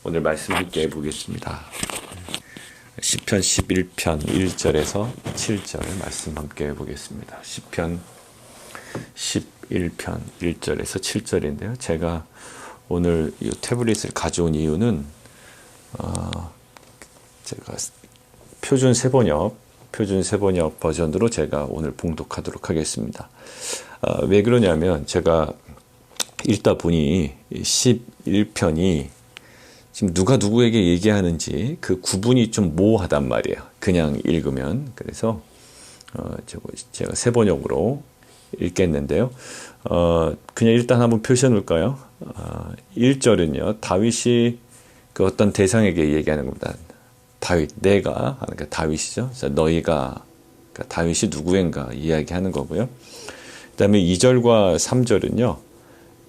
오늘 말씀 함께 보겠습니다. 시편 11편 1절에서 7절 말씀 함께 보겠습니다. 시편 11편 1절에서 7절인데요. 제가 오늘 이 태블릿을 가져온 이유는 제가 표준 세번역 버전으로 제가 오늘 봉독하도록 하겠습니다. 왜 그러냐면 제가 읽다 보니 11편이 지금 누가 누구에게 얘기하는지 그 구분이 좀 모호하단 말이에요. 그냥 읽으면. 그래서 제가 세번역으로 읽겠는데요. 그냥 일단 한번 펼쳐 놓을까요? 1절은요. 다윗이 그 어떤 대상에게 얘기하는 겁니다. 다윗, 내가, 그러니까 다윗이죠. 너희가, 그러니까 다윗이 누구인가 이야기하는 거고요. 그 다음에 2절과 3절은요.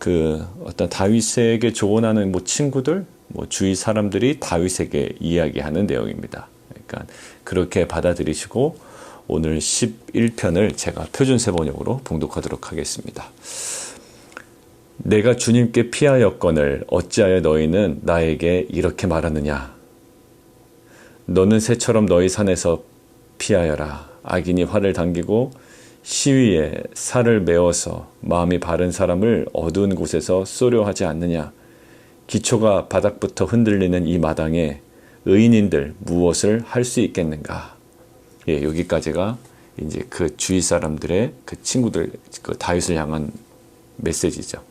그 어떤 다윗에게 조언하는 친구들, 주위 사람들이 다윗에게 이야기하는 내용입니다. 그러니까 그렇게 받아들이시고 오늘 11편을 제가 표준 세번역으로 봉독하도록 하겠습니다. 내가 주님께 피하였거늘 어찌하여 너희는 나에게 이렇게 말하느냐. 너는 새처럼 너희 산에서 피하여라. 악인이 활을 당기고 시위에 살을 메워서 마음이 바른 사람을 어두운 곳에서 쏘려 하지 않느냐. 기초가 바닥부터 흔들리는 이 마당에 의인인들 무엇을 할 수 있겠는가. 예, 여기까지가 이제 그 주위 사람들의 그 친구들, 그 다윗을 향한 메시지죠.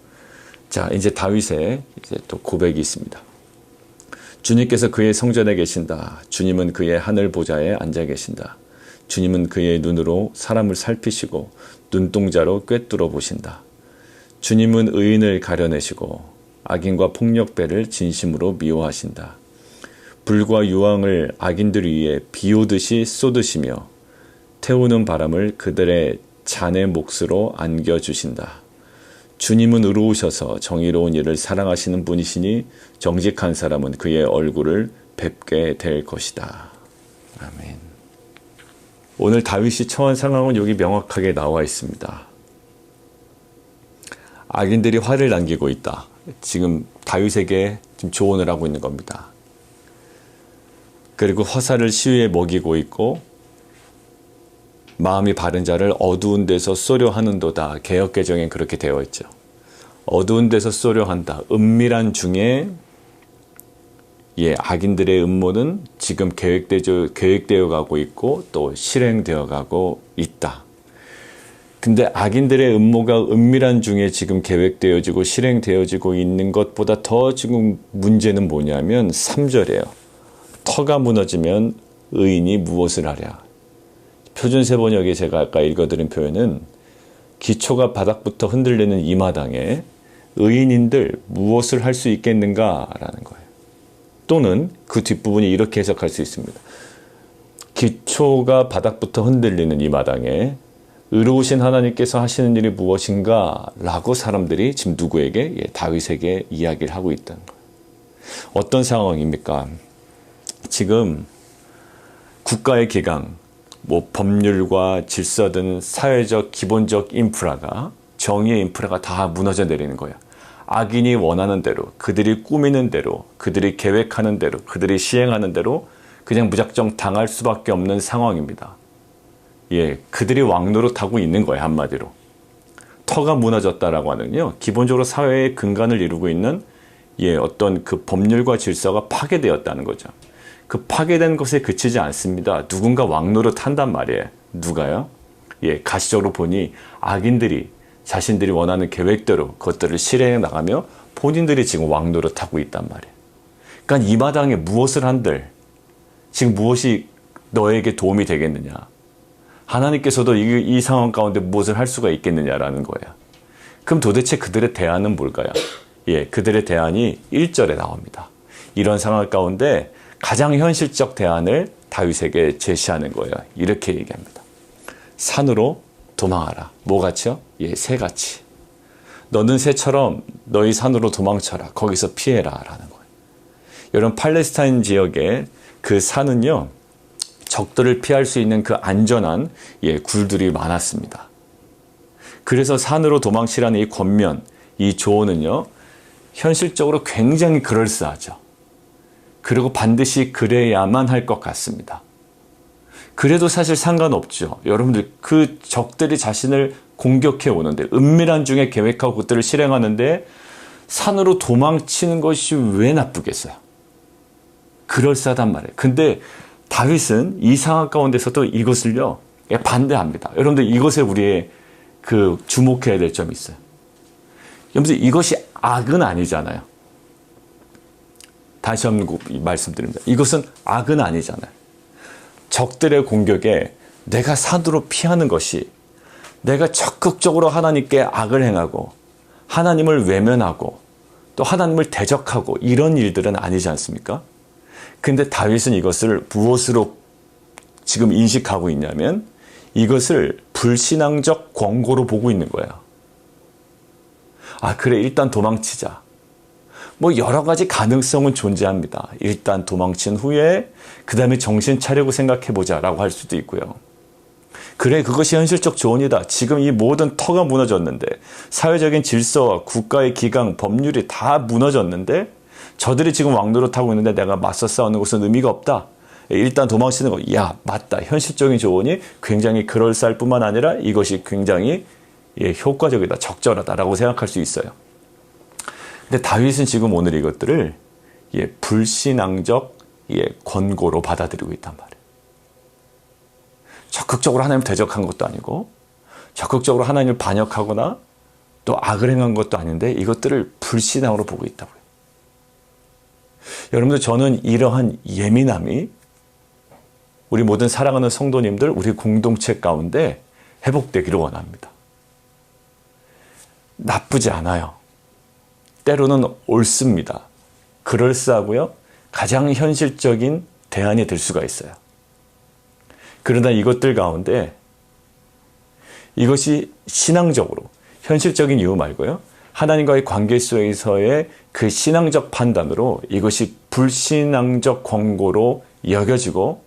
자, 이제 다윗의 이제 또 고백이 있습니다. 주님께서 그의 성전에 계신다. 주님은 그의 하늘 보좌에 앉아 계신다. 주님은 그의 눈으로 사람을 살피시고 눈동자로 꿰뚫어 보신다. 주님은 의인을 가려내시고 악인과 폭력배를 진심으로 미워하신다. 불과 유황을 악인들 위에 비 오듯이 쏟으시며 태우는 바람을 그들의 잔의 몫으로 안겨주신다. 주님은 의로우셔서 정의로운 일을 사랑하시는 분이시니 정직한 사람은 그의 얼굴을 뵙게 될 것이다. 아멘. 오늘 다윗이 처한 상황은 여기 명확하게 나와 있습니다. 악인들이 화를 남기고 있다. 지금 다윗에게 지금 조언을 하고 있는 겁니다. 그리고 화살을 시위에 먹이고 있고 마음이 바른 자를 어두운 데서 쏘려 하는도다. 개역개정엔 그렇게 되어 있죠. 어두운 데서 쏘려 한다. 은밀한 중에 악인들의 음모는 지금 계획되어 가고 있고 또 실행되어 가고 있다. 근데 악인들의 음모가 은밀한 중에 지금 계획되어지고 실행되어지고 있는 것보다 더 지금 문제는 뭐냐면 3절이에요. 터가 무너지면 의인이 무엇을 하랴. 표준 세번역에 제가 아까 읽어드린 표현은 기초가 바닥부터 흔들리는 이 마당에 의인인들 무엇을 할 수 있겠는가라는 거예요. 또는 그 뒷부분이 이렇게 해석할 수 있습니다. 기초가 바닥부터 흔들리는 이 마당에 의로우신 하나님께서 하시는 일이 무엇인가 라고 사람들이 지금 누구에게? 다윗에게 이야기를 하고 있다는 거예요. 어떤 상황입니까? 지금 국가의 기강, 법률과 질서 등 사회적 기본적 인프라가, 정의의 인프라가 다 무너져 내리는 거예요. 악인이 원하는 대로, 그들이 꾸미는 대로, 그들이 계획하는 대로, 그들이 시행하는 대로 그냥 무작정 당할 수밖에 없는 상황입니다. 그들이 왕노릇하고 있는 거예요, 한마디로. 터가 무너졌다라고 하는요, 기본적으로 사회의 근간을 이루고 있는 어떤 그 법률과 질서가 파괴되었다는 거죠. 그 파괴된 것에 그치지 않습니다. 누군가 왕노릇 한단 말이에요. 누가요? 가시적으로 보니 악인들이 자신들이 원하는 계획대로 그것들을 실행해 나가며 본인들이 지금 왕노릇하고 있단 말이에요. 그러니까 이 마당에 무엇을 한들 지금 무엇이 너에게 도움이 되겠느냐. 하나님께서도 이 상황 가운데 무엇을 할 수가 있겠느냐라는 거예요. 그럼 도대체 그들의 대안은 뭘까요? 그들의 대안이 1절에 나옵니다. 이런 상황 가운데 가장 현실적 대안을 다윗에게 제시하는 거예요. 이렇게 얘기합니다. 산으로 도망하라. 뭐같이요? 새같이. 너는 새처럼 너희 산으로 도망쳐라. 거기서 피해라. 라는 거예요. 여러분, 팔레스타인 지역의 그 산은요, 적들을 피할 수 있는 그 안전한 굴들이 많았습니다. 그래서 산으로 도망치라는 이 권면, 이 조언은요, 현실적으로 굉장히 그럴싸하죠. 그리고 반드시 그래야만 할 것 같습니다. 그래도 사실 상관없죠. 여러분들 그 적들이 자신을 공격해 오는데 은밀한 중에 계획하고 그것들을 실행하는데 산으로 도망치는 것이 왜 나쁘겠어요? 그럴싸하단 말이에요. 근데 다윗은 이 상황 가운데서도 이것을요 반대합니다. 여러분들 이것에 우리의 주목해야 될 점이 있어요. 여러분들 이것이 악은 아니잖아요. 다시 한번 말씀드립니다. 이것은 악은 아니잖아요. 적들의 공격에 내가 산으로 피하는 것이 내가 적극적으로 하나님께 악을 행하고 하나님을 외면하고 또 하나님을 대적하고 이런 일들은 아니지 않습니까? 근데 다윗은 이것을 무엇으로 지금 인식하고 있냐면 이것을 불신앙적 권고로 보고 있는 거예요. 아, 그래, 일단 도망치자. 뭐 여러 가지 가능성은 존재합니다. 일단 도망친 후에 그 다음에 정신 차리고 생각해보자 라고 할 수도 있고요. 그래, 그것이 현실적 조언이다. 지금 이 모든 터가 무너졌는데 사회적인 질서와 국가의 기강, 법률이 다 무너졌는데 저들이 지금 왕노릇하고 있는데 내가 맞서 싸우는 것은 의미가 없다. 일단 도망치는 거, 야, 맞다. 현실적인 조언이 굉장히 그럴싸할 뿐만 아니라 이것이 굉장히 효과적이다, 적절하다라고 생각할 수 있어요. 근데 다윗은 지금 오늘 이것들을 불신앙적 권고로 받아들이고 있단 말이에요. 적극적으로 하나님을 대적한 것도 아니고 적극적으로 하나님을 반역하거나 또 악을 행한 것도 아닌데 이것들을 불신앙으로 보고 있다고요. 여러분들, 저는 이러한 예민함이 우리 모든 사랑하는 성도님들, 우리 공동체 가운데 회복되기를 원합니다. 나쁘지 않아요. 때로는 옳습니다. 그럴싸하고요. 가장 현실적인 대안이 될 수가 있어요. 그러나 이것들 가운데 이것이 신앙적으로 현실적인 이유 말고요. 하나님과의 관계 속에서의 그 신앙적 판단으로 이것이 불신앙적 권고로 여겨지고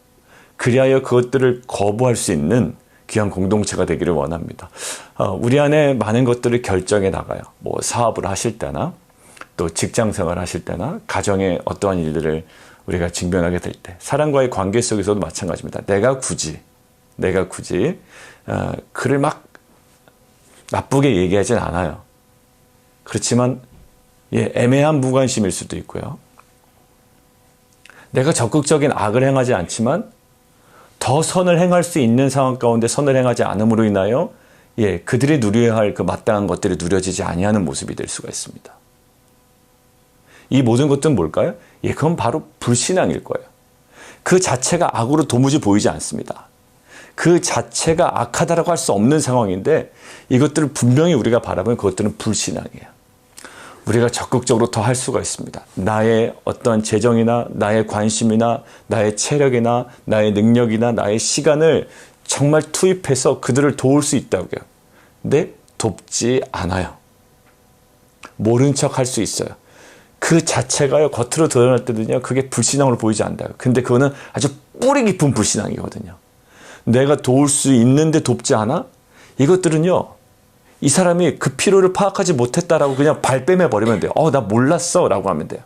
그리하여 그것들을 거부할 수 있는 귀한 공동체가 되기를 원합니다. 우리 안에 많은 것들을 결정해 나가요. 뭐 사업을 하실 때나 또 직장생활 하실 때나 가정의 어떠한 일들을 우리가 직면하게 될 때 사람과의 관계 속에서도 마찬가지입니다. 내가 굳이 그를 막 나쁘게 얘기하진 않아요. 그렇지만 애매한 무관심일 수도 있고요. 내가 적극적인 악을 행하지 않지만 더 선을 행할 수 있는 상황 가운데 선을 행하지 않음으로 인하여 그들이 누려야 할 그 마땅한 것들이 누려지지 아니하는 모습이 될 수가 있습니다. 이 모든 것들은 뭘까요? 그건 바로 불신앙일 거예요. 그 자체가 악으로 도무지 보이지 않습니다. 그 자체가 악하다라고 할 수 없는 상황인데 이것들을 분명히 우리가 바라보면 그것들은 불신앙이에요. 우리가 적극적으로 더 할 수가 있습니다. 나의 어떤 재정이나 나의 관심이나 나의 체력이나 나의 능력이나 나의 시간을 정말 투입해서 그들을 도울 수 있다고요. 근데 돕지 않아요. 모른 척 할 수 있어요. 그 자체가요, 겉으로 드러날 때는요, 그게 불신앙으로 보이지 않는다. 근데 그거는 아주 뿌리 깊은 불신앙이거든요. 내가 도울 수 있는데 돕지 않아? 이것들은요, 이 사람이 그 필요를 파악하지 못했다라고 그냥 발뺌해 버리면 돼요. 나 몰랐어 라고 하면 돼요.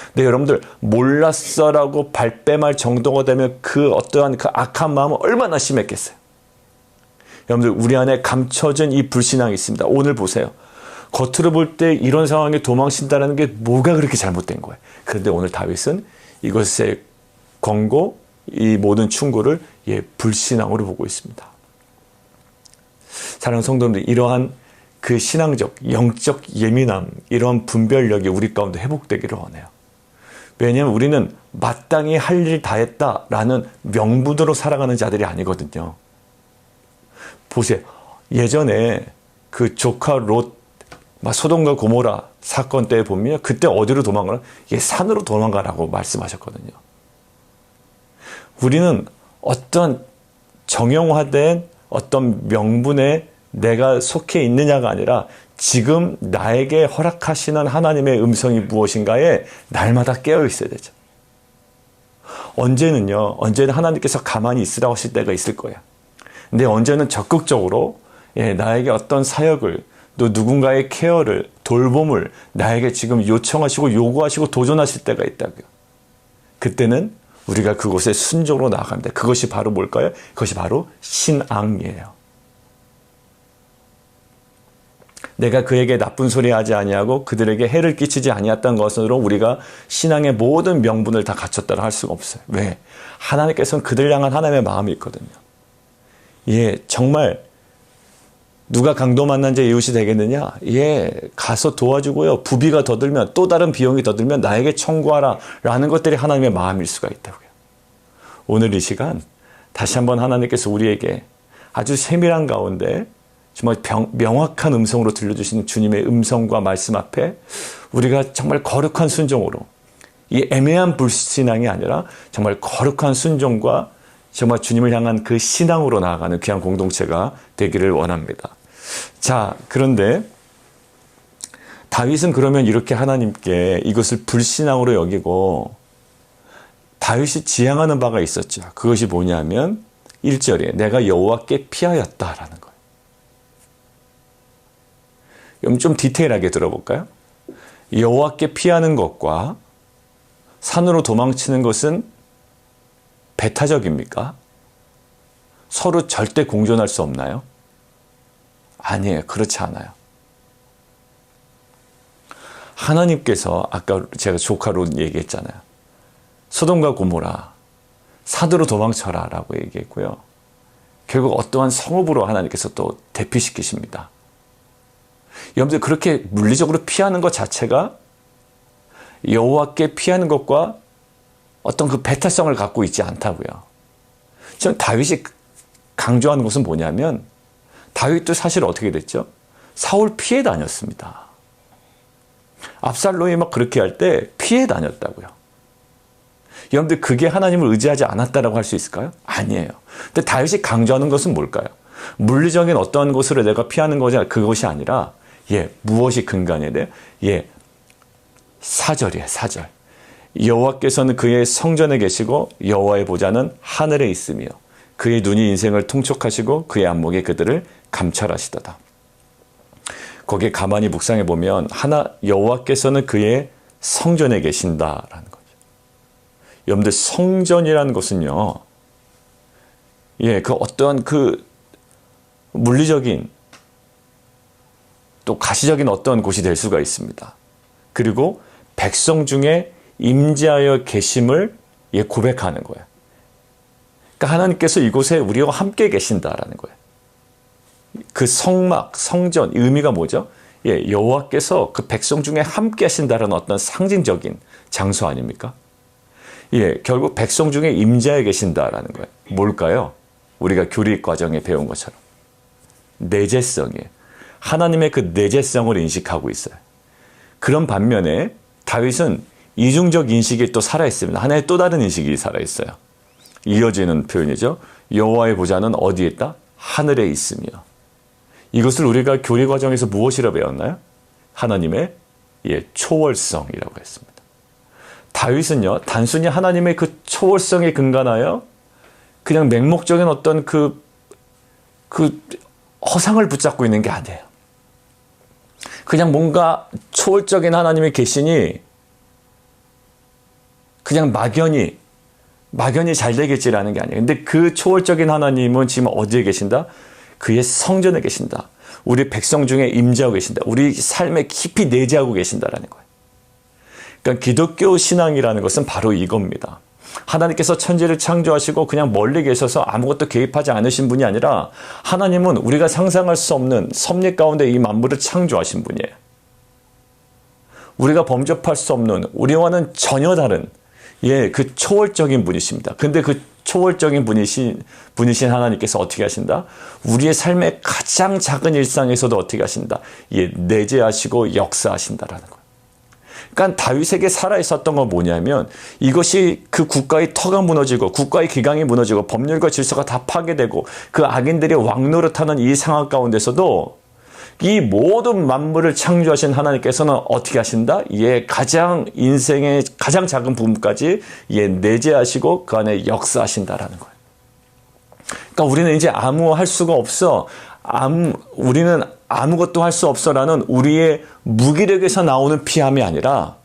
근데 여러분들, 몰랐어 라고 발뺌할 정도가 되면 그 어떠한 그 악한 마음은 얼마나 심했겠어요. 여러분들, 우리 안에 감춰진 이 불신앙이 있습니다. 오늘 보세요. 겉으로 볼 때 이런 상황에 도망친다는 게 뭐가 그렇게 잘못된 거예요. 그런데 오늘 다윗은 이것의 권고, 이 모든 충고를 불신앙으로 보고 있습니다. 사랑하는 성도님들, 이러한 그 신앙적, 영적 예민함, 이러한 분별력이 우리 가운데 회복되기를 원해요. 왜냐하면 우리는 마땅히 할 일 다 했다라는 명분으로 살아가는 자들이 아니거든요. 보세요. 예전에 그 조카 롯, 소돔과 고모라 사건 때 보면 그때 어디로 도망가나? 산으로 도망가라고 말씀하셨거든요. 우리는 어떤 정형화된 어떤 명분에 내가 속해 있느냐가 아니라 지금 나에게 허락하시는 하나님의 음성이 무엇인가에 날마다 깨어 있어야 되죠. 언제는 하나님께서 가만히 있으라고 하실 때가 있을 거예요. 근데 언제는 적극적으로 나에게 어떤 사역을, 또 누군가의 케어를, 돌봄을 나에게 지금 요청하시고 요구하시고 도전하실 때가 있다고요. 그때는 우리가 그곳에 순종으로 나아갑니다. 그것이 바로 뭘까요? 그것이 바로 신앙이에요. 내가 그에게 나쁜 소리 하지 아니하고 그들에게 해를 끼치지 아니했던 것으로 우리가 신앙의 모든 명분을 다 갖췄다고 할 수가 없어요. 왜? 하나님께서는 그들 향한 하나님의 마음이 있거든요. 예, 정말 누가 강도 만난 자 이웃이 되겠느냐? 예, 가서 도와주고요. 부비가 더 들면, 또 다른 비용이 더 들면 나에게 청구하라 라는 것들이 하나님의 마음일 수가 있다고요. 오늘 이 시간 다시 한번 하나님께서 우리에게 아주 세밀한 가운데 정말 명확한 음성으로 들려주시는 주님의 음성과 말씀 앞에 우리가 정말 거룩한 순종으로, 이 애매한 불신앙이 아니라 정말 거룩한 순종과 정말 주님을 향한 그 신앙으로 나아가는 귀한 공동체가 되기를 원합니다. 자, 그런데 다윗은 그러면 이렇게 하나님께 이것을 불신앙으로 여기고, 다윗이 지향하는 바가 있었죠. 그것이 뭐냐면 1절에 내가 여호와께 피하였다라는 거예요. 그럼 좀 디테일하게 들어볼까요? 여호와께 피하는 것과 산으로 도망치는 것은 배타적입니까? 서로 절대 공존할 수 없나요? 아니에요. 그렇지 않아요. 하나님께서 아까 제가 조카로 얘기했잖아요. 소돔과 고모라, 산으로 도망쳐라 라고 얘기했고요. 결국 어떠한 성읍으로 하나님께서 또 대피시키십니다. 여러분들 그렇게 물리적으로 피하는 것 자체가 여호와께 피하는 것과 어떤 그 배타성을 갖고 있지 않다고요. 지금 다윗이 강조하는 것은 뭐냐면, 다윗도 사실 어떻게 됐죠? 사울 피해 다녔습니다. 압살롬이 막 그렇게 할 때 피해 다녔다고요. 여러분들 그게 하나님을 의지하지 않았다라고 할 수 있을까요? 아니에요. 근데 다윗이 강조하는 것은 뭘까요? 물리적인 어떠한 것으로 내가 피하는 것이 그것이 아니라, 무엇이 근간에 대해? 4절이에요, 4절. 여호와께서는 그의 성전에 계시고 여호와의 보좌는 하늘에 있으며 그의 눈이 인생을 통촉하시고 그의 안목에 그들을 감찰하시도다. 거기에 가만히 묵상해 보면 여호와께서는 그의 성전에 계신다라는 거죠. 여러분들 성전이라는 것은요, 그 어떠한 그 물리적인 또 가시적인 어떤 곳이 될 수가 있습니다. 그리고 백성 중에 임재하여 계심을 고백하는 거예요. 그러니까 하나님께서 이곳에 우리와 함께 계신다라는 거예요. 그 성막, 성전, 의미가 뭐죠? 여호와께서 그 백성 중에 함께 하신다라는 어떤 상징적인 장소 아닙니까? 결국 백성 중에 임재하여 계신다라는 거예요. 뭘까요? 우리가 교리 과정에 배운 것처럼 내재성이에요. 하나님의 그 내재성을 인식하고 있어요. 그런 반면에 다윗은 이중적 인식이 또 살아있습니다. 하나의 또 다른 인식이 살아있어요. 이어지는 표현이죠. 여호와의 보좌는 어디에 있다? 하늘에 있으며. 이것을 우리가 교리 과정에서 무엇이라 배웠나요? 하나님의 초월성이라고 했습니다. 다윗은요, 단순히 하나님의 그 초월성에 근간하여 그냥 맹목적인 어떤 그 허상을 붙잡고 있는 게 아니에요. 그냥 뭔가 초월적인 하나님의 계시니 그냥 막연히 잘 되겠지라는 게 아니에요. 근데 그 초월적인 하나님은 지금 어디에 계신다? 그의 성전에 계신다. 우리 백성 중에 임재하고 계신다. 우리 삶에 깊이 내재하고 계신다라는 거예요. 그러니까 기독교 신앙이라는 것은 바로 이겁니다. 하나님께서 천지를 창조하시고 그냥 멀리 계셔서 아무것도 개입하지 않으신 분이 아니라, 하나님은 우리가 상상할 수 없는 섭리 가운데 이 만물을 창조하신 분이에요. 우리가 범접할 수 없는, 우리와는 전혀 다른 그 초월적인 분이십니다. 근데 그 초월적인 분이신 하나님께서 어떻게 하신다? 우리의 삶의 가장 작은 일상에서도 어떻게 하신다? 내재하시고 역사하신다라는 거예요. 그러니까 다윗에게 살아있었던 건 뭐냐면, 이것이 그 국가의 터가 무너지고 국가의 기강이 무너지고 법률과 질서가 다 파괴되고 그 악인들이 왕노릇하는 이 상황 가운데서도 이 모든 만물을 창조하신 하나님께서는 어떻게 하신다? 가장 인생의 가장 작은 부분까지 내재하시고 그 안에 역사하신다라는 거예요. 그러니까 우리는 이제 아무 할 수가 없어. 우리는 아무것도 할 수 없어라는 우리의 무기력에서 나오는 피함이 아니라,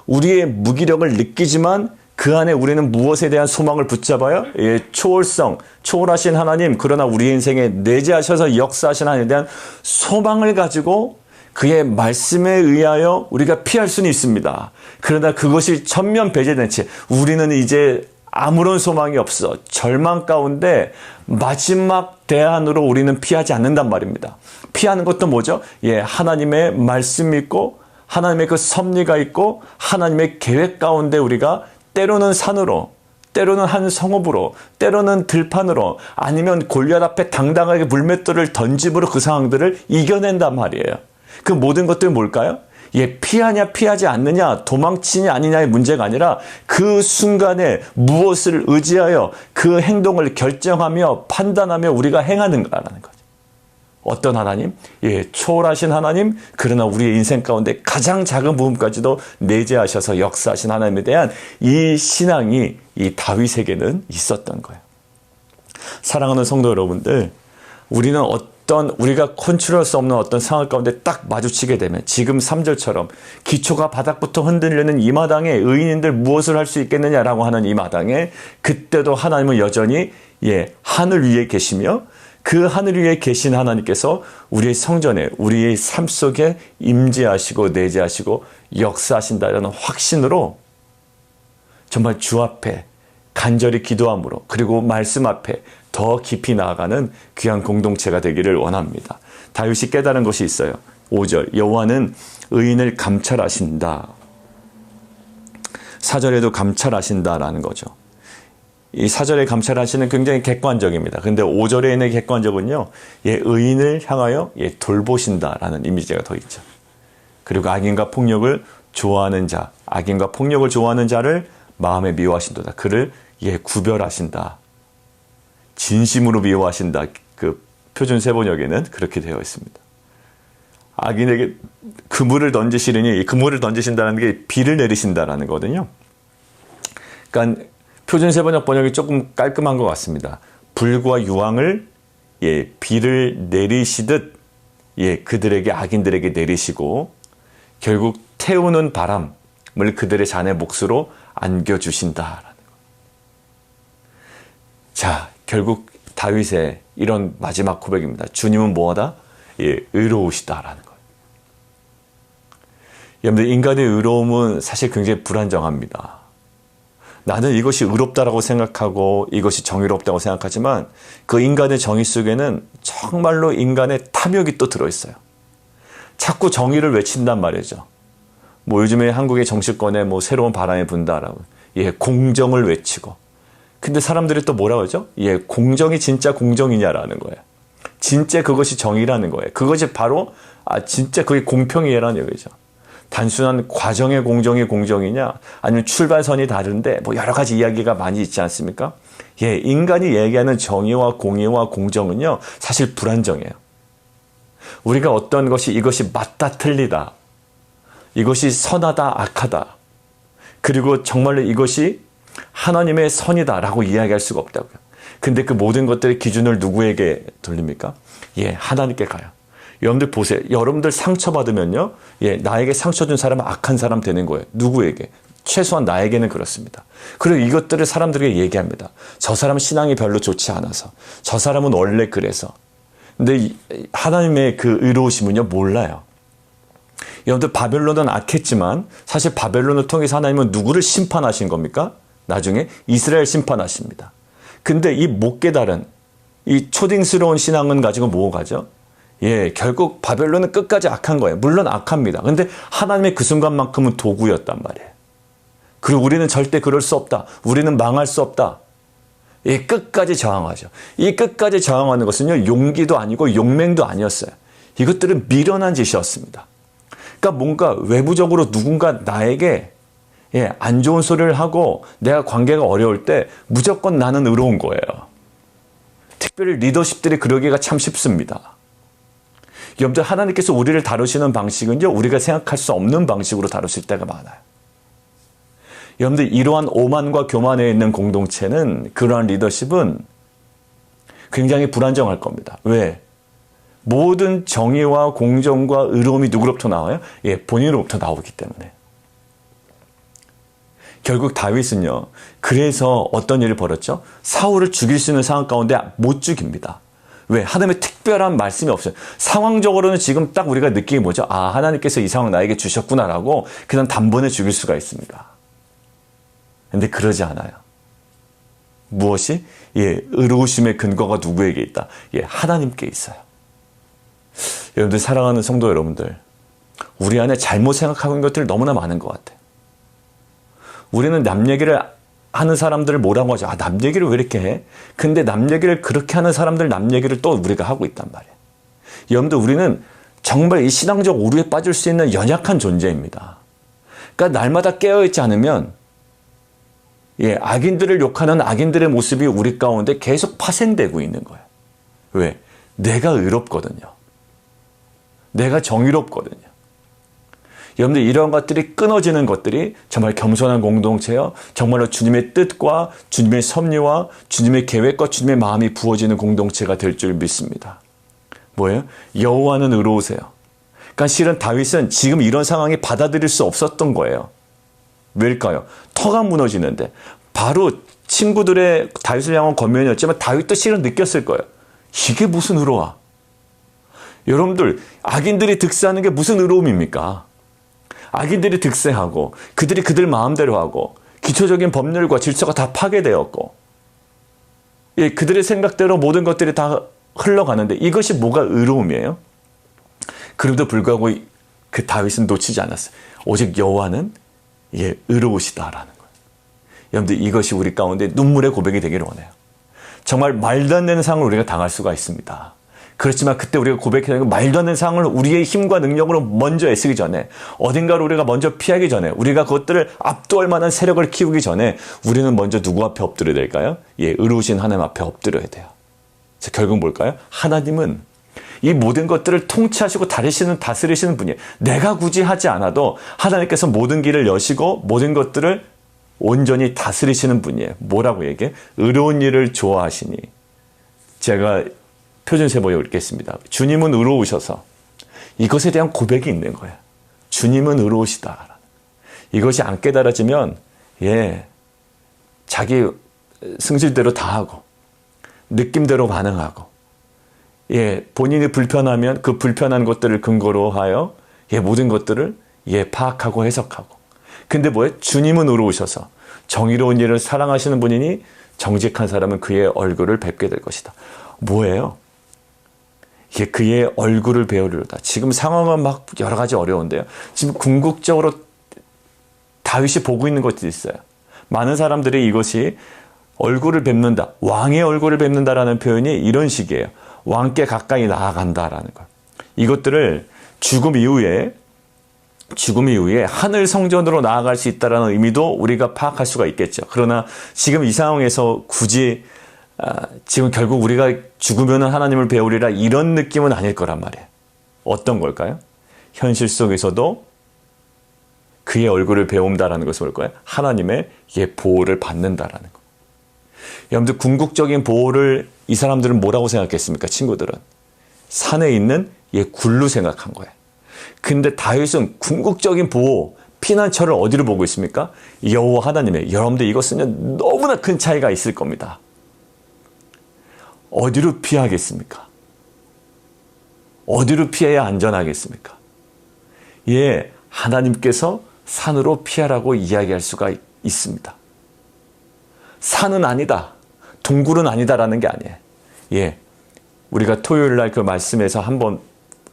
우리의 무기력을 느끼지만 그 안에 우리는 무엇에 대한 소망을 붙잡아요? 예, 초월성, 초월하신 하나님, 그러나 우리의 인생에 내재하셔서 역사하신 하나님에 대한 소망을 가지고 그의 말씀에 의하여 우리가 피할 수는 있습니다. 그러나 그것이 전면 배제된 채 우리는 이제 아무런 소망이 없어 절망 가운데 마지막 대안으로 우리는 피하지 않는단 말입니다. 피하는 것도 뭐죠? 예, 하나님의 말씀 있고 하나님의 그 섭리가 있고 하나님의 계획 가운데 우리가 때로는 산으로, 때로는 한 성읍으로, 때로는 들판으로, 아니면 골리앗 앞에 당당하게 물맷돌을 던짐으로 그 상황들을 이겨낸단 말이에요. 그 모든 것들이 뭘까요? 예, 피하냐 피하지 않느냐, 도망치냐 아니냐의 문제가 아니라 그 순간에 무엇을 의지하여 그 행동을 결정하며 판단하며 우리가 행하는가라는 거죠. 어떤 하나님? 예, 초월하신 하나님, 그러나 우리의 인생 가운데 가장 작은 부분까지도 내재하셔서 역사하신 하나님에 대한 이 신앙이 이 다윗에게는 있었던 거예요. 사랑하는 성도 여러분들, 우리는 우리가 컨트롤할 수 없는 어떤 상황 가운데 딱 마주치게 되면 지금 3절처럼 기초가 바닥부터 흔들리는 이 마당에 의인들 무엇을 할 수 있겠느냐라고 하는 이 마당에 그때도 하나님은 여전히 예, 하늘 위에 계시며 그 하늘 위에 계신 하나님께서 우리의 성전에 우리의 삶 속에 임재하시고 내재하시고 역사하신다는 확신으로 정말 주 앞에 간절히 기도함으로 그리고 말씀 앞에 더 깊이 나아가는 귀한 공동체가 되기를 원합니다. 다윗이 깨달은 것이 있어요. 5절 여호와는 의인을 감찰하신다. 4절에도 감찰하신다라는 거죠. 이 4절에 감찰하시는 굉장히 객관적입니다. 근데 5절에 있는 객관적은요. 예, 의인을 향하여 예, 돌보신다라는 이미지가 더 있죠. 그리고 악인과 폭력을 좋아하는 자, 악인과 폭력을 좋아하는 자를 마음에 미워하신도다. 그를 예, 구별하신다. 진심으로 미워하신다. 그 표준 세번역에는 그렇게 되어 있습니다. 악인에게 그물을 던지시려니 그물을 던지신다는 게 비를 내리신다라는 거거든요. 그러니까 표준 세번역 번역이 조금 깔끔한 것 같습니다. 불과 유황을 예, 비를 내리시듯 예, 그들에게 악인들에게 내리시고 결국 태우는 바람을 그들의 잔의 몫으로 안겨주신다라는 것. 자, 결국 다윗의 이런 마지막 고백입니다. 주님은 뭐하다? 예, 의로우시다라는 거예요. 여러분들 인간의 의로움은 사실 굉장히 불안정합니다. 나는 이것이 의롭다라고 생각하고 이것이 정의롭다고 생각하지만 그 인간의 정의 속에는 정말로 인간의 탐욕이 또 들어있어요. 자꾸 정의를 외친단 말이죠. 뭐 요즘에 한국의 정치권에 뭐 새로운 바람이 분다라고. 예, 공정을 외치고. 근데 사람들이 또 뭐라고 하죠? 예, 공정이 진짜 공정이냐라는 거예요. 진짜 그것이 정의라는 거예요. 그것이 바로 진짜 그게 공평이라는 얘기죠. 단순한 과정의 공정이 공정이냐 아니면 출발선이 다른데 뭐 여러 가지 이야기가 많이 있지 않습니까? 예, 인간이 얘기하는 정의와 공의와 공정은요 사실 불안정해요. 우리가 어떤 것이 이것이 맞다 틀리다 이것이 선하다 악하다 그리고 정말로 이것이 하나님의 선이다라고 이야기할 수가 없다고요. 근데 그 모든 것들의 기준을 누구에게 돌립니까? 예, 하나님께 가요. 여러분들 보세요. 여러분들 상처받으면요. 예, 나에게 상처 준 사람은 악한 사람 되는 거예요. 누구에게? 최소한 나에게는 그렇습니다. 그리고 이것들을 사람들에게 얘기합니다. 저 사람 신앙이 별로 좋지 않아서. 저 사람은 원래 그래서. 근데 하나님의 그 의로우심은요. 몰라요. 여러분들 바벨론은 악했지만 사실 바벨론을 통해서 하나님은 누구를 심판하신 겁니까? 나중에 이스라엘 심판하십니다. 근데 이 못 깨달은 이 초딩스러운 신앙은 가지고 뭐 가죠? 예, 결국 바벨론은 끝까지 악한 거예요. 물론 악합니다. 근데 하나님의 그 순간만큼은 도구였단 말이에요. 그리고 우리는 절대 그럴 수 없다. 우리는 망할 수 없다. 예, 끝까지 저항하죠. 이 끝까지 저항하는 것은요, 용기도 아니고 용맹도 아니었어요. 이것들은 미련한 짓이었습니다. 그러니까 뭔가 외부적으로 누군가 나에게 예, 안 좋은 소리를 하고 내가 관계가 어려울 때 무조건 나는 의로운 거예요. 특별히 리더십들이 그러기가 참 쉽습니다. 여러분들 하나님께서 우리를 다루시는 방식은요. 우리가 생각할 수 없는 방식으로 다루실 때가 많아요. 여러분들 이러한 오만과 교만에 있는 공동체는 그러한 리더십은 굉장히 불안정할 겁니다. 왜? 모든 정의와 공정과 의로움이 누구로부터 나와요? 예, 본인으로부터 나오기 때문에. 결국 다윗은요, 그래서 어떤 일을 벌였죠? 사울을 죽일 수 있는 상황 가운데 못 죽입니다. 왜? 하나님의 특별한 말씀이 없어요. 상황적으로는 지금 딱 우리가 느끼기 뭐죠? 아, 하나님께서 이 상황 나에게 주셨구나라고 그냥 단번에 죽일 수가 있습니다. 근데 그러지 않아요. 무엇이? 의로우심의 근거가 누구에게 있다? 하나님께 있어요. 여러분들, 사랑하는 성도 여러분들, 우리 안에 잘못 생각하고 있는 것들이 너무나 많은 것 같아요. 우리는 남 얘기를 하는 사람들을 뭐라고 하죠? 아, 남 얘기를 왜 이렇게 해? 근데 남 얘기를 그렇게 하는 사람들 남 얘기를 또 우리가 하고 있단 말이에요. 여러분들, 우리는 정말 이 신앙적 오류에 빠질 수 있는 연약한 존재입니다. 그러니까 날마다 깨어있지 않으면 악인들을 욕하는 악인들의 모습이 우리 가운데 계속 파생되고 있는 거예요. 왜? 내가 의롭거든요. 내가 정의롭거든요. 여러분들, 이런 것들이 끊어지는 것들이 정말 겸손한 공동체요, 정말로 주님의 뜻과 주님의 섭리와 주님의 계획과 주님의 마음이 부어지는 공동체가 될 줄 믿습니다. 뭐예요? 여호와는 의로우세요. 그러니까 실은 다윗은 지금 이런 상황이 받아들일 수 없었던 거예요. 왜일까요? 터가 무너지는데 바로 친구들의 다윗을 향한 권면이었지만 다윗도 실은 느꼈을 거예요. 이게 무슨 의로워? 여러분들, 악인들이 득세하는 게 무슨 의로움입니까? 악인들이 득세하고 그들이 그들 마음대로 하고 기초적인 법률과 질서가 다 파괴되었고 그들의 생각대로 모든 것들이 다 흘러가는데 이것이 뭐가 의로움이에요? 그럼에도 불구하고 그 다윗은 놓치지 않았어요. 오직 여호와는 의로우시다라는 거예요. 여러분들, 이것이 우리 가운데 눈물의 고백이 되기를 원해요. 정말 말도 안 되는 상황을 우리가 당할 수가 있습니다. 그렇지만 그때 우리가 고백해야 되는 건 말도 안 되는 상황을 우리의 힘과 능력으로 먼저 애쓰기 전에, 어딘가를 우리가 먼저 피하기 전에, 우리가 그것들을 압도할 만한 세력을 키우기 전에 우리는 먼저 누구 앞에 엎드려야 될까요? 의로우신 하나님 앞에 엎드려야 돼요. 자, 결국 뭘까요? 하나님은 이 모든 것들을 통치하시고 다스리시는 분이에요. 내가 굳이 하지 않아도 하나님께서 모든 길을 여시고 모든 것들을 온전히 다스리시는 분이에요. 뭐라고 얘기해? 의로운 일을 좋아하시니. 제가 표준세번역 읽겠습니다. 주님은 의로우셔서. 이것에 대한 고백이 있는 거예요. 주님은 의로우시다. 이것이 안 깨달아지면 자기 승질대로 다 하고 느낌대로 반응하고 본인이 불편하면 그 불편한 것들을 근거로 하여 모든 것들을 파악하고 해석하고. 근데 뭐예요? 주님은 의로우셔서 정의로운 일을 사랑하시는 분이니 정직한 사람은 그의 얼굴을 뵙게 될 것이다. 뭐예요? 그의 얼굴을 배우리로다. 지금 상황은 막 여러 가지 어려운데요. 지금 궁극적으로 다윗이 보고 있는 것들이 있어요. 많은 사람들이 이것이 얼굴을 뵙는다, 왕의 얼굴을 뵙는다라는 표현이 이런 식이에요. 왕께 가까이 나아간다라는 것. 이것들을 죽음 이후에 하늘 성전으로 나아갈 수 있다는 의미도 우리가 파악할 수가 있겠죠. 그러나 지금 이 상황에서 굳이 지금 결국 우리가 죽으면 하나님을 배우리라 이런 느낌은 아닐 거란 말이에요. 어떤 걸까요? 현실 속에서도 그의 얼굴을 배운다라는 것은 뭘까요? 하나님의 보호를 받는다라는 것. 여러분들, 궁극적인 보호를 이 사람들은 뭐라고 생각했습니까? 친구들은 산에 있는 굴로 생각한 거예요. 근데 다윗은 궁극적인 보호, 피난처를 어디로 보고 있습니까? 여호와 하나님의. 여러분들, 이것은 너무나 큰 차이가 있을 겁니다. 어디로 피하겠습니까? 어디로 피해야 안전하겠습니까? 하나님께서 산으로 피하라고 이야기할 수가 있습니다. 산은 아니다, 동굴은 아니다라는 게 아니에요. 우리가 토요일 날 그 말씀에서 한번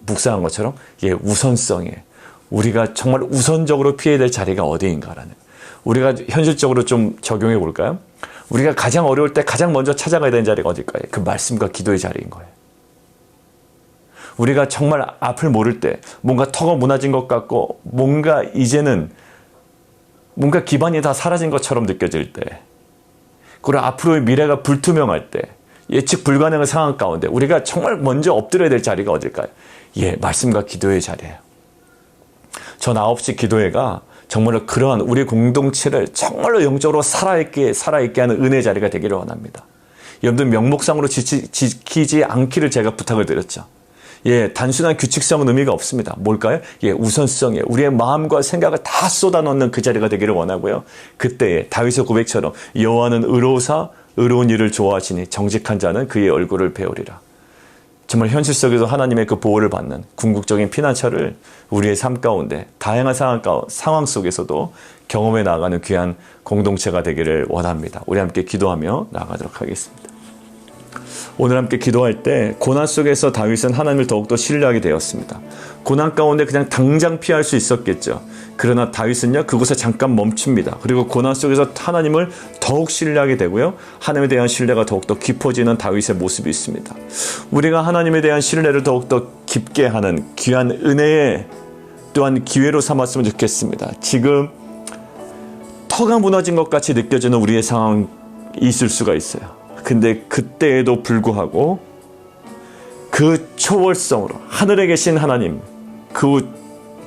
묵상한 것처럼 우선성이에요. 우리가 정말 우선적으로 피해야 될 자리가 어디인가라는. 우리가 현실적으로 좀 적용해 볼까요? 우리가 가장 어려울 때 가장 먼저 찾아가야 되는 자리가 어딜까요? 그 말씀과 기도의 자리인 거예요. 우리가 정말 앞을 모를 때, 뭔가 터가 무너진 것 같고 뭔가 이제는 뭔가 기반이 다 사라진 것처럼 느껴질 때, 그리고 앞으로의 미래가 불투명할 때, 예측 불가능한 상황 가운데 우리가 정말 먼저 엎드려야 될 자리가 어딜까요? 말씀과 기도의 자리예요. 전 9시 기도회가 정말로 그러한 우리 공동체를 정말로 영적으로 살아있게 하는 은혜의 자리가 되기를 원합니다. 여러분들, 명목상으로 지키지 않기를 제가 부탁을 드렸죠. 예, 단순한 규칙성은 의미가 없습니다. 뭘까요? 예, 우선성이에요. 우리의 마음과 생각을 다 쏟아넣는 그 자리가 되기를 원하고요. 그때에 다윗의 고백처럼 여호와는 의로우사 의로운 일을 좋아하시니 정직한 자는 그의 얼굴을 배우리라. 정말 현실 속에서 하나님의 그 보호를 받는 궁극적인 피난처를 우리의 삶 가운데 다양한 상황 속에서도 경험해 나가는 귀한 공동체가 되기를 원합니다. 우리 함께 기도하며 나가도록 하겠습니다. 오늘 함께 기도할 때 고난 속에서 다윗은 하나님을 더욱더 신뢰하게 되었습니다. 고난 가운데 그냥 당장 피할 수 있었겠죠. 그러나 다윗은요, 그곳에 잠깐 멈춥니다. 그리고 고난 속에서 하나님을 더욱 신뢰하게 되고요, 하나님에 대한 신뢰가 더욱더 깊어지는 다윗의 모습이 있습니다. 우리가 하나님에 대한 신뢰를 더욱더 깊게 하는 귀한 은혜의 또한 기회로 삼았으면 좋겠습니다. 지금 터가 무너진 것 같이 느껴지는 우리의 상황이 있을 수가 있어요. 근데 그때에도 불구하고 그 초월성으로 하늘에 계신 하나님, 그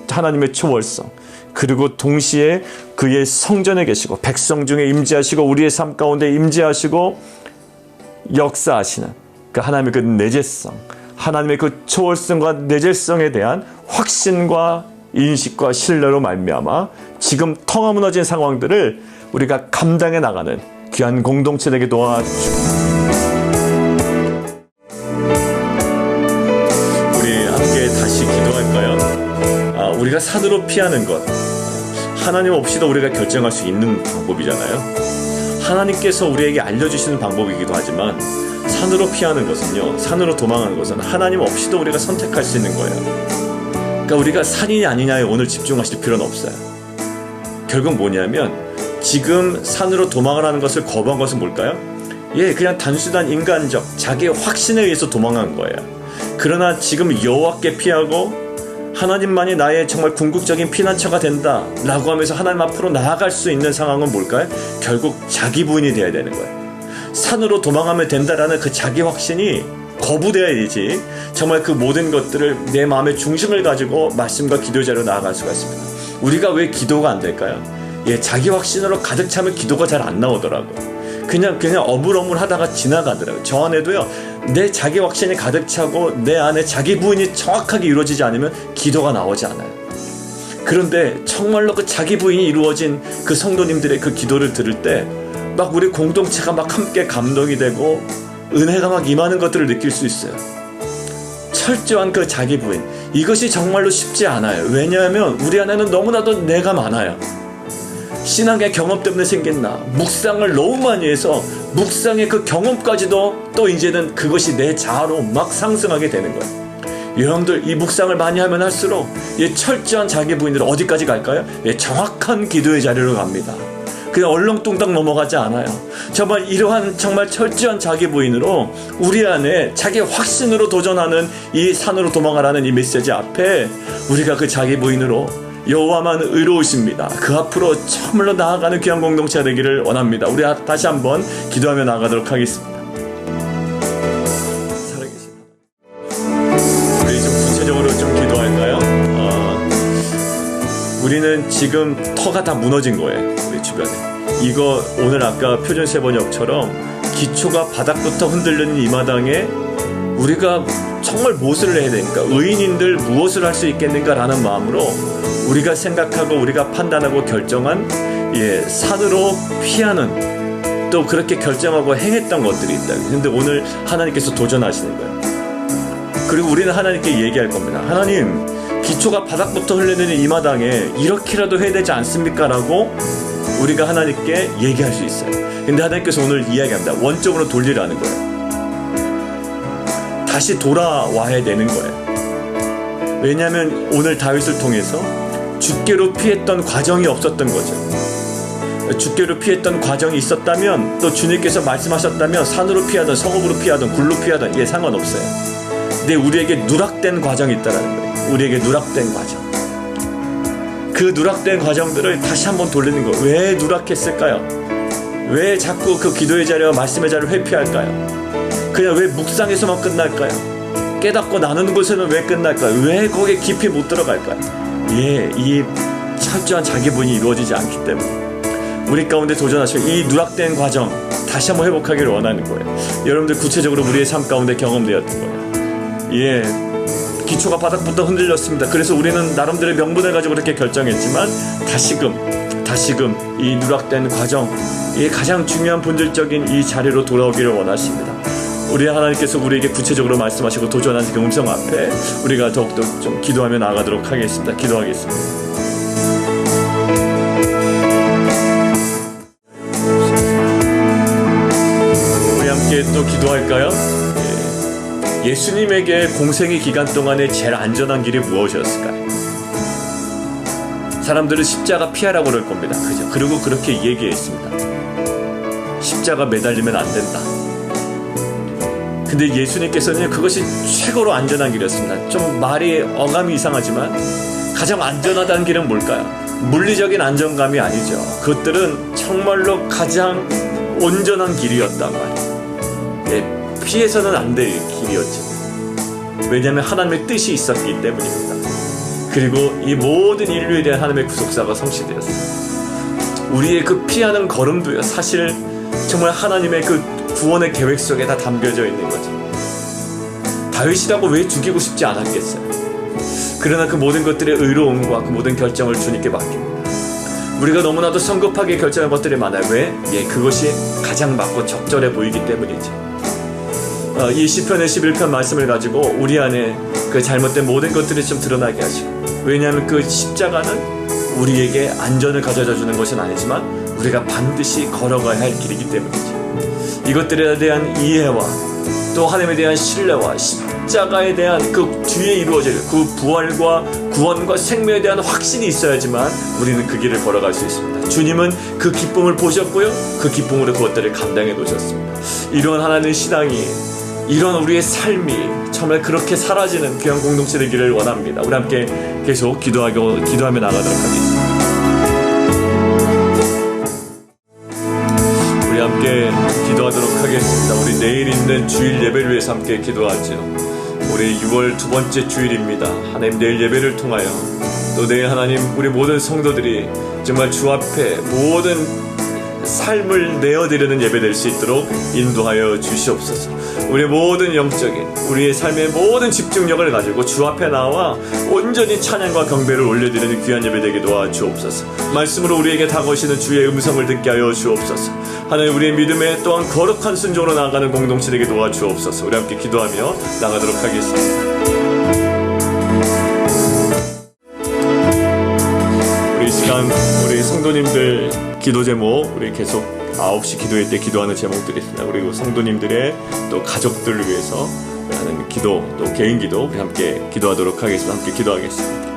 하나님의 초월성, 그리고 동시에 그의 성전에 계시고 백성 중에 임재하시고 우리의 삶 가운데 임재하시고 역사하시는 그 하나님의 그 내재성, 하나님의 그 초월성과 내재성에 대한 확신과 인식과 신뢰로 말미암아 지금 터가 무너진 상황들을 우리가 감당해 나가는 귀한 공동체 되게 도와주시고, 우리 함께 다시 기도할까요? 우리가 산으로 피하는 것, 하나님 없이도 우리가 결정할 수 있는 방법이잖아요. 하나님께서 우리에게 알려주시는 방법이기도 하지만 산으로 피하는 것은요, 산으로 도망하는 것은 하나님 없이도 우리가 선택할 수 있는 거예요. 그러니까 우리가 산이냐 아니냐에 오늘 집중하실 필요는 없어요. 결국 뭐냐면 지금 산으로 도망을 하는 것을 거부한 것은 뭘까요? 예, 그냥 단순한 인간적 자기의 확신에 의해서 도망한 거예요. 그러나 지금 여호와께 피하고 하나님만이 나의 정말 궁극적인 피난처가 된다 라고 하면서 하나님 앞으로 나아갈 수 있는 상황은 뭘까요? 결국 자기 부인이 되어야 되는 거예요. 산으로 도망하면 된다라는 그 자기 확신이 거부되어야지 정말 그 모든 것들을 내 마음의 중심을 가지고 말씀과 기도의 자리로 나아갈 수가 있습니다. 우리가 왜 기도가 안 될까요? 예, 자기 확신으로 가득 차면 기도가 잘 안 나오더라고요. 그냥 어물어물하다가 지나가더라고요. 저 안에도요, 내 자기 확신이 가득 차고 내 안에 자기 부인이 정확하게 이루어지지 않으면 기도가 나오지 않아요. 그런데 정말로 그 자기 부인이 이루어진 그 성도님들의 그 기도를 들을 때 막 우리 공동체가 막 함께 감동이 되고 은혜가 막 임하는 것들을 느낄 수 있어요. 철저한 그 자기 부인, 이것이 정말로 쉽지 않아요. 왜냐하면 우리 안에는 너무나도 내가 많아요. 신앙의 경험 때문에 생긴 나, 묵상을 너무 많이 해서 묵상의 그 경험까지도 또 이제는 그것이 내 자아로 막 상승하게 되는 거예요. 여러분들, 이 묵상을 많이 하면 할수록 이 철저한 자기 부인으로 어디까지 갈까요? 정확한 기도의 자리로 갑니다. 그냥 얼렁뚱땅 넘어가지 않아요. 정말 이러한 정말 철저한 자기 부인으로 우리 안에 자기 확신으로 도전하는 이 산으로 도망가라는 이 메시지 앞에 우리가 그 자기 부인으로 여호와만 의로우십니다, 그 앞으로 참으로 나아가는 귀한 공동체가 되기를 원합니다. 우리 다시 한번 기도하며 나아가도록 하겠습니다. 살아계신 우리 좀 구체적으로 좀 기도할까요? 우리는 지금 터가 다 무너진 거예요. 우리 주변에. 이거 오늘 아까 표준 세번역처럼 기초가 바닥부터 흔들리는 이 마당에 우리가 정말 무엇을 해야 되니까, 의인인들 무엇을 할 수 있겠는가라는 마음으로 우리가 생각하고 우리가 판단하고 결정한 산으로 피하는, 또 그렇게 결정하고 행했던 것들이 있다. 그런데 오늘 하나님께서 도전하시는 거예요. 그리고 우리는 하나님께 얘기할 겁니다. 하나님, 기초가 바닥부터 흘러내리는 이 마당에 이렇게라도 해야 되지 않습니까? 라고 우리가 하나님께 얘기할 수 있어요. 근데 하나님께서 오늘 이야기합니다. 원점으로 돌리라는 거예요. 다시 돌아와야 되는 거예요. 왜냐하면 오늘 다윗을 통해서 줏계로 피했던 과정이 없었던 거죠. 줏계로 피했던 과정이 있었다면, 또 주님께서 말씀하셨다면 산으로 피하든 성읍으로 피하든 굴로 피하든 이게 상관없어요. 근데 우리에게 누락된 과정이 있다는 거예요. 우리에게 누락된 과정, 그 누락된 과정들을 다시 한번 돌리는 거예요. 왜 누락했을까요? 왜 자꾸 그 기도의 자리와 말씀의 자리를 회피할까요? 그냥 왜 묵상에서만 끝날까요? 깨닫고 나누는 곳에는 왜 끝날까요? 왜 거기에 깊이 못 들어갈까요? 이 철저한 자기 부인이 이루어지지 않기 때문에 우리 가운데 도전하시고 이 누락된 과정 다시 한번 회복하기를 원하는 거예요. 여러분들 구체적으로 우리의 삶 가운데 경험되었던 거예요. 기초가 바닥부터 흔들렸습니다. 그래서 우리는 나름대로의 명분을 가지고 그렇게 결정했지만 다시금 이 누락된 과정, 이 가장 중요한 본질적인 이 자리로 돌아오기를 원하십니다. 우리 하나님께서 우리에게 구체적으로 말씀하시고 도전하신 그 음성 앞에 우리가 더욱더 좀 기도하며 나아가도록 하겠습니다. 기도하겠습니다. 우리 함께 또 기도할까요? 예수님에게 공생의 기간 동안에 제일 안전한 길이 무엇이었을까요? 사람들은 십자가 피하라고 그럴 겁니다. 그죠? 그리고 그렇게 얘기했습니다. 십자가 매달리면 안 된다. 근데 예수님께서는 그것이 최고로 안전한 길이었습니다. 좀 말이 어감이 이상하지만 가장 안전하다는 길은 뭘까요? 물리적인 안정감이 아니죠. 그것들은 정말로 가장 온전한 길이었단 말이에요. 피해서는 안 될 길이었죠. 왜냐하면 하나님의 뜻이 있었기 때문입니다. 그리고 이 모든 인류에 대한 하나님의 구속사가 성취되었어요. 우리의 그 피하는 걸음도요, 사실 정말 하나님의 그 구원의 계획 속에 다 담겨져 있는 거죠. 다윗이라고 왜 죽이고 싶지 않았겠어요? 그러나 그 모든 것들의 의로움과 그 모든 결정을 주님께 맡깁니다. 우리가 너무나도 성급하게 결정한 것들이 많아요. 왜? 그것이 가장 맞고 적절해 보이기 때문이죠. 이 시편의 11편 말씀을 가지고 우리 안에 그 잘못된 모든 것들이 좀 드러나게 하시고, 왜냐하면 그 십자가는 우리에게 안전을 가져다 주는 것은 아니지만 우리가 반드시 걸어가야 할 길이기 때문이죠. 이것들에 대한 이해와 또 하나님에 대한 신뢰와 십자가에 대한 그 뒤에 이루어질 그 부활과 구원과 생명에 대한 확신이 있어야지만 우리는 그 길을 걸어갈 수 있습니다. 주님은 그 기쁨을 보셨고요, 그 기쁨으로 그것들을 감당해 놓으셨습니다. 이런 하나님의 신앙이, 이런 우리의 삶이 정말 그렇게 사라지는 귀한 공동체 되기를 원합니다. 우리 함께 계속 기도하며 나가도록 하겠습니다. 우리 함께 기도하도록 하겠습니다. 우리 내일 있는 주일 예배를 위해서 함께 기도하죠. 우리 6월 두 번째 주일입니다. 하나님, 내일 예배를 통하여 또 내일 하나님 우리 모든 성도들이 정말 주 앞에 모든 삶을 내어드리는 예배 될 수 있도록 인도하여 주시옵소서. 우리의 모든 영적인, 우리의 삶의 모든 집중력을 가지고 주 앞에 나와 온전히 찬양과 경배를 올려드리는 귀한 예배 되게 도와주옵소서. 말씀으로 우리에게 다가오시는 주의 음성을 듣게 하여 주옵소서. 하나님, 우리의 믿음에 또한 거룩한 순종으로 나아가는 공동체 되게 도와주옵소서. 우리 함께 기도하며 나가도록 하겠습니다. 우리 이 시간 우리 성도님들 기도 제목, 우리 계속 9시 기도회 때 기도하는 제목들이 있습니다. 그리고 성도님들의 또 가족들을 위해서 하는 기도, 또 개인 기도, 우리 함께 기도하도록 하겠습니다. 함께 기도하겠습니다.